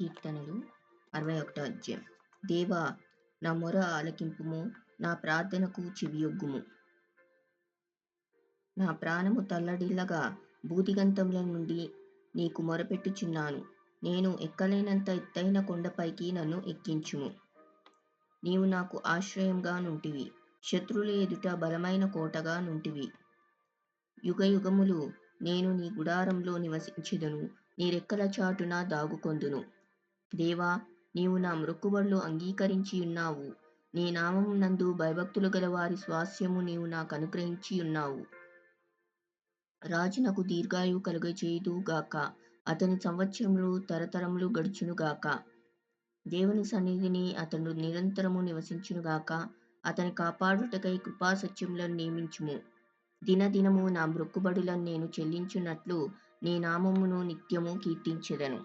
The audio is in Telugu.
కీర్తనలు 61 అధ్యాయం. దేవా, నా మొర ఆలకింపుము, నా ప్రార్థనకు చెవియొగ్గుము. నా ప్రాణము తల్లడిల్లగా భూదిగంతముల నుండి నీకు మొరపెట్టుచున్నాను. నేను ఎక్కలేనంత ఎత్తైన కొండపైకి నన్ను ఎక్కించుము. నీవు నాకు ఆశ్రయంగా నుంటివి, శత్రువుల ఎదుట బలమైన కోటగా నుంటివి. యుగయుగములు నేను నీ గుడారంలో నివసించెదను, నీ రెక్కల చాటున దాగుకొందును. దేవా, నీవు నా మ్రొక్కుబడులు అంగీకరించియున్నావు. నీ నామమునందు భయభక్తులు గల వారి స్వాస్థ్యము నీవు నాకు అనుగ్రహించియున్నావు. రాజునకు దీర్ఘాయువు కలుగజేయుదు గాక, అతని సంవత్సరములు తరతరములు గడుచును గాక. దేవుని సన్నిధిని అతడు నిరంతరము నివసించును గాక. అతని కాపాడుటకై కృపాసత్యములను నియమించుము. దినదినము నా మ్రొక్కుబడులను నేను చెల్లించున్నట్లు నీ నామమును నిత్యము కీర్తించెదను.